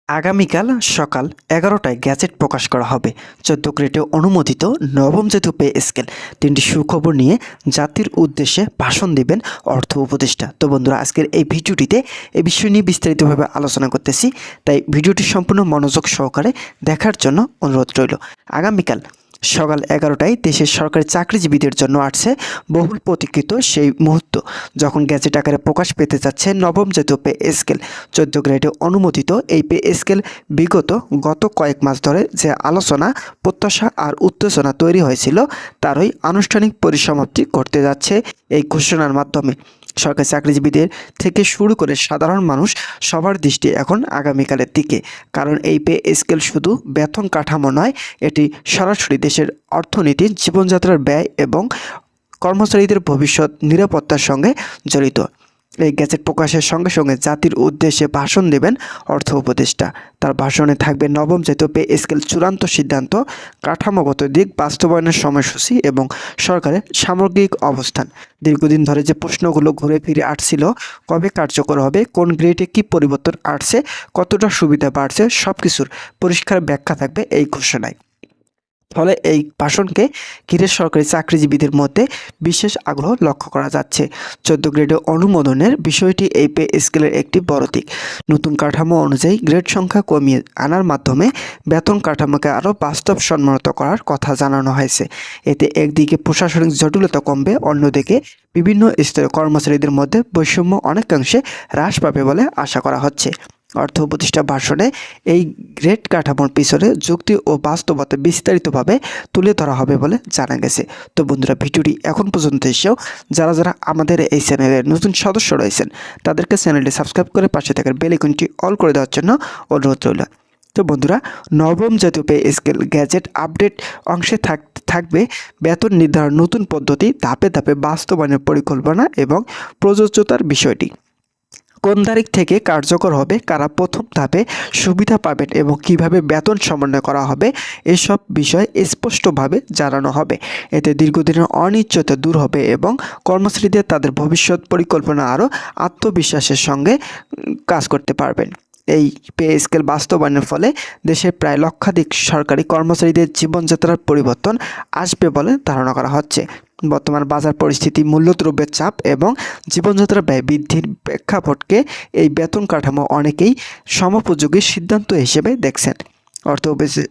আগামীকাল সকাল ১১টায় গ্যাজেট প্রকাশ করা হবে। ১৪ গ্রেডে অনুমোদিত নবম জাতীয় পে স্কেল। ৩টি সুখবর নিয়ে জাতির উদ্দেশ্যে ভাষণ দেবেন অর্থ উপদেষ্টা। তো বন্ধুরা, আজকের এই ভিডিওটিতে এই বিষয় নিয়ে বিস্তারিতভাবে আলোচনা করতেছি, তাই ভিডিওটি সম্পূর্ণ মনোযোগ সহকারে দেখার জন্য অনুরোধ রইল। আগামীকাল সকাল ১১টায় দেশের সরকারি চাকরিজীবীদের জন্য আসছে বহুল প্রতীক্ষিত সেই মুহূর্ত, যখন গ্যাজেট আকারে প্রকাশ পেতে যাচ্ছে নবম জাতীয় পে স্কেল। ১৪ গ্রেডে অনুমোদিত এই পে স্কেল গত কয়েক মাস ধরে যে আলোচনা, প্রত্যাশা আর উত্তেজনা তৈরি হয়েছিল, তারই আনুষ্ঠানিক পরিসমাপ্তি করতে যাচ্ছে এই ঘোষণার মাধ্যমে। সরকারি চাকরিজীবীদের থেকে শুরু করে সাধারণ মানুষ সবার দৃষ্টি এখন আগামীকালের দিকে, কারণ এই পে স্কেল শুধু বেতন কাঠামো নয়, এটি সরাসরি দেশের অর্থনীতি, জীবনযাত্রার ব্যয় এবং কর্মচারীদের ভবিষ্যৎ নিরাপত্তার সঙ্গে জড়িত। এই গ্যাজেট প্রকাশের সঙ্গে সঙ্গে জাতির উদ্দেশ্যে ভাষণ দেবেন অর্থ উপদেষ্টা। তার ভাষণে থাকবে নবম জাতীয় পে স্কেল চূড়ান্ত সিদ্ধান্ত, কাঠামোগত দিক, বাস্তবায়নের সময়সূচি এবং সরকারের সামগ্রিক অবস্থান। দীর্ঘদিন ধরে যে প্রশ্নগুলো ঘুরে ফিরে আসছিল, কবে কার্যকর হবে, কোন গ্রেডে কী পরিবর্তন আসছে, কতটা সুবিধা বাড়ছে, সব কিছুর পরিষ্কার ব্যাখ্যা থাকবে এই ঘোষণায়। ফলে এই ভাষণকে ঘিরে সরকারি চাকরিজীবীদের মধ্যে বিশেষ আগ্রহ লক্ষ্য করা যাচ্ছে। ১৪ গ্রেডে অনুমোদনের বিষয়টি এই পে স্কেলের একটি বড় দিক। নতুন কাঠামো অনুযায়ী গ্রেড সংখ্যা কমিয়ে আনার মাধ্যমে বেতন কাঠামোকে আরও বাস্তবসম্মত করার কথা জানানো হয়েছে। এতে একদিকে প্রশাসনিক জটিলতা কমবে, অন্যদিকে বিভিন্ন স্তরের কর্মচারীদের মধ্যে বৈষম্য অনেকাংশে হ্রাস পাবে বলে আশা করা হচ্ছে। অর্থ উপদেষ্টা ভাষণে এই গ্রেড কাঠামোর পিছনে যুক্তি ও বাস্তবতা বিস্তারিতভাবে তুলে ধরা হবে বলে জানা গেছে। তো বন্ধুরা, ভিডিওটি এখন পর্যন্ত এসেও যারা আমাদের এই চ্যানেলের নতুন সদস্য রয়েছেন, তাদেরকে চ্যানেলটি সাবস্ক্রাইব করে পাশে থাকার বেল আইকনটি অল করে দেওয়ার জন্য অনুরোধ রইল। তো বন্ধুরা, নবম জাতীয় পে স্কেল গ্যাজেট আপডেট অংশে থাকবে বেতন নির্ধারণ নতুন পদ্ধতি, ধাপে ধাপে বাস্তবায়নের পরিকল্পনা এবং প্রযোজ্যতার বিষয়টি। কোন তারিখ থেকে কার্যকর হবে, কারা প্রথম ধাপে সুবিধা পাবেন এবং কিভাবে বেতন সমন্বয় করা হবে, এসব বিষয় স্পষ্টভাবে জানানো হবে। এতে দীর্ঘদিনের অনিশ্চয়তা দূর হবে এবং কর্মচারীদের তাদের ভবিষ্যৎ পরিকল্পনা আরও আত্মবিশ্বাসের সঙ্গে কাজ করতে পারবেন। এই পে স্কেল বাস্তবায়নের ফলে দেশের প্রায় লক্ষাধিক সরকারি কর্মচারীদের জীবনযাত্রার পরিবর্তন আসবে বলে ধারণা করা হচ্ছে। বর্তমান বাজার পরিস্থিতি, মূল্যদ্রব্যের চাপ এবং জীবনযাত্রার ব্যয় বৃদ্ধির প্রেক্ষাপটকে এই বেতন কাঠামো অনেকেই সমোপযোগী সিদ্ধান্ত হিসেবে দেখছেন। অর্থ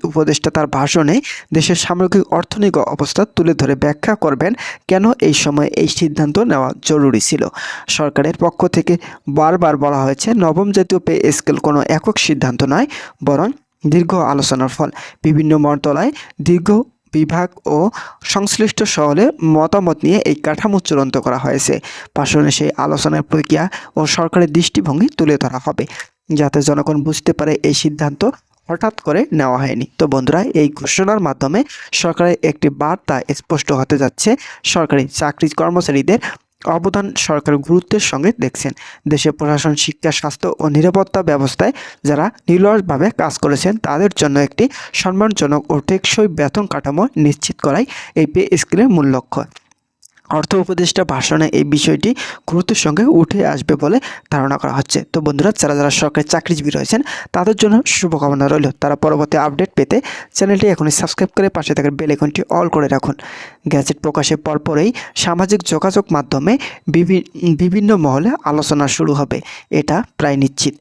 উপদেষ্টা তার ভাষণে দেশের সামগ্রিক অর্থনৈতিক অবস্থা তুলে ধরে ব্যাখ্যা করবেন কেন এই সময় এই সিদ্ধান্ত নেওয়া জরুরি ছিল। সরকারের পক্ষ থেকে বারবার বলা হয়েছে, নবম জাতীয় পে স্কেল কোনো একক সিদ্ধান্ত নয়, বরং দীর্ঘ আলোচনার ফল। বিভিন্ন মন্ত্রণালয়, দীর্ঘ বিভাগ ও সংশ্লিষ্ট শহরে মতামত নিয়ে এই কাঠামো চূড়ান্ত করা হয়েছে। ভাষণে সেই আলোচনার প্রক্রিয়া ও সরকারের দৃষ্টিভঙ্গি তুলে ধরা হবে, যাতে জনগণ বুঝতে পারে এই সিদ্ধান্ত হঠাৎ করে নেওয়া হয়নি। তো বন্ধুরা, এই ঘোষণার মাধ্যমে সরকারের একটি বার্তা স্পষ্ট হতে যাচ্ছে, সরকারি চাকরি কর্মচারীদের অবদান সরকার গুরুত্বের সঙ্গে দেখছেন। দেশের প্রশাসন, শিক্ষা, স্বাস্থ্য ও নিরাপত্তা ব্যবস্থায় যারা নিরলসভাবে কাজ করেছেন, তাদের জন্য একটি সম্মানজনক ও টেকসই বেতন কাঠামো নিশ্চিত করাই এই পে স্কেলের মূল লক্ষ্য। অর্থ উপদেষ্টা ভাষণে এই বিষয়টি গুরুত্বের সঙ্গে উঠে আসবে বলে ধারণা করা হচ্ছে। তো বন্ধুরা, যারা সরকারি চাকরিজীবী রয়েছেন, তাদের জন্য শুভকামনা রইল। তারা পরবর্তী আপডেট পেতে চ্যানেলটি এখনই সাবস্ক্রাইব করে পাশে থাকার বেল আইকনটি অল করে রাখুন। গ্যাজেট প্রকাশের পরপরই সামাজিক যোগাযোগ মাধ্যমে বিভিন্ন মহলে আলোচনা শুরু হবে, এটা প্রায় নিশ্চিত।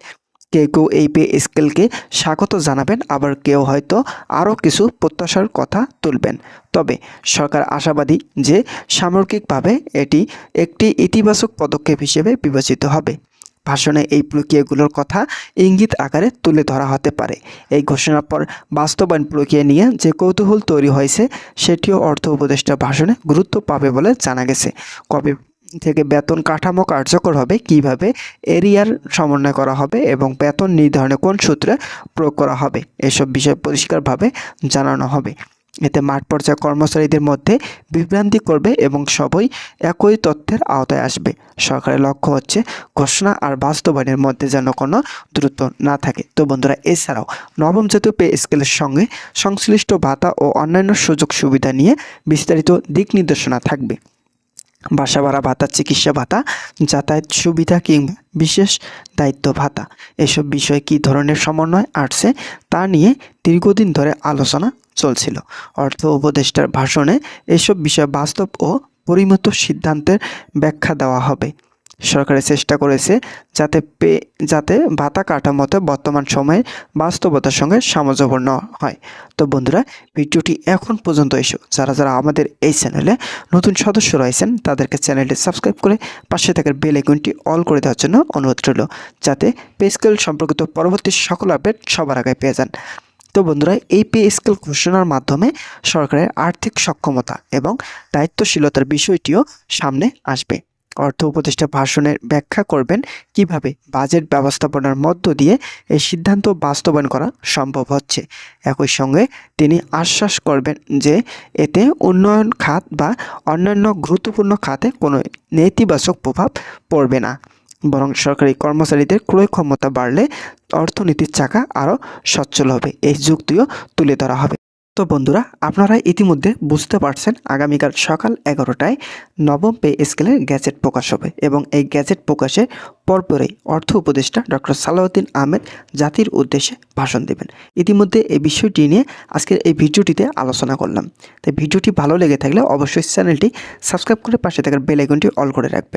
কেউ এই পে স্কেলকে স্বাগত জানাবেন, আবার কেউ হয়তো আরও কিছু প্রত্যাশার কথা তুলবেন। তবে সরকার আশাবাদী যে সামগ্রিকভাবে এটি একটি ইতিবাচক পদক্ষেপ হিসেবে বিবেচিত হবে। ভাষণে এই প্রক্রিয়াগুলোর কথা ইঙ্গিত আকারে তুলে ধরা হতে পারে। এই ঘোষণার পর বাস্তবায়ন প্রক্রিয়া নিয়ে যে কৌতূহল তৈরি হয়েছে, সেটিও অর্থ উপদেষ্টা ভাষণে গুরুত্ব পাবে বলে জানা গেছে। কবে থেকে বেতন কাঠামো কার্যকর হবে, কিভাবে এরিয়ার সমন্বয় করা হবে এবং বেতন নির্ধারণে কোন সূত্রে প্রয়োগ করা হবে, এসব বিষয় পরিষ্কারভাবে জানানো হবে। এতে মাঠ পর্যায়ে কর্মচারীদের মধ্যে বিভ্রান্তি করবে এবং সবাই একই তথ্যের আওতায় আসবে। সরকারের লক্ষ্য হচ্ছে ঘোষণা আর বাস্তবায়নের মধ্যে যেন কোনো দ্রুত না থাকে। তো বন্ধুরা, এছাড়াও নবম জাতীয় পে স্কেলের সঙ্গে সংশ্লিষ্ট ভাতা ও অন্যান্য সুযোগ সুবিধা নিয়ে বিস্তারিত দিক নির্দেশনা থাকবে। বাসা ভাড়া ভাতা, চিকিৎসা ভাতা, যাতায়াত সুবিধা কিংবা বিশেষ দায়িত্ব ভাতা এসব বিষয়ে কী ধরনের সমন্বয় আসছে তা নিয়ে দীর্ঘদিন ধরে আলোচনা চলছিল। অর্থ উপদেষ্টার ভাষণে এসব বিষয়ে বাস্তব ও পরিমিত সিদ্ধান্তের ব্যাখ্যা দেওয়া হবে। সরকারের চেষ্টা করেছে যাতে ভাতা কাঠামোতে বর্তমান সময়ের বাস্তবতার সঙ্গে সামঞ্জস্যপূর্ণ হয়। তো বন্ধুরা, ভিডিওটি এখন পর্যন্ত এসো যারা আমাদের এই চ্যানেলে নতুন সদস্য রয়েছেন তাদেরকে চ্যানেলটি সাবস্ক্রাইব করে পাশে থাকার বেল আইকনটি অল করে দেওয়ার জন্য অনুরোধ রইল, যাতে পে স্কেল সম্পর্কিত পরবর্তী সকল আপডেট সবার আগে পেয়ে যান। তো বন্ধুরা, এই পে স্কেল ঘোষণার মাধ্যমে সরকারের আর্থিক সক্ষমতা এবং দায়িত্বশীলতার বিষয়টিও সামনে আসবে। অর্থ উপদেষ্টা ভাষণের ব্যাখ্যা করবেন কিভাবে বাজেট ব্যবস্থাপনার মধ্য দিয়ে এই সিদ্ধান্ত বাস্তবায়ন করা সম্ভব হচ্ছে। একই সঙ্গে তিনি আশ্বাস করবেন যে এতে উন্নয়ন খাত বা অন্যান্য গুরুত্বপূর্ণ খাতে কোনো নেতিবাচক প্রভাব পড়বে না, বরং সরকারি কর্মচারীদের ক্রয় ক্ষমতা বাড়লে অর্থনীতির চাকা আরও সচ্ছল হবে, এই যুক্তিও তুলে ধরা হবে। তো বন্ধুরা, আপনারা ইতিমধ্যে বুঝতে পারছেন আগামীকাল সকাল 11টায় নবম পে স্কেলের গ্যাজেট প্রকাশ হবে এবং এই গ্যাজেট প্রকাশের পরপরই অর্থ উপদেষ্টা ডক্টর সালাউদ্দিন আহমেদ জাতির উদ্দেশ্যে ভাষণ দেবেন। ইতিমধ্যে এই বিষয়টি নিয়ে আজকের এই ভিডিওটিতে আলোচনা করলাম। তাই ভিডিওটি ভালো লেগে থাকলে অবশ্যই চ্যানেলটি সাবস্ক্রাইব করে পাশে থাকার বেল আইকনটি অল করে রাখবেন।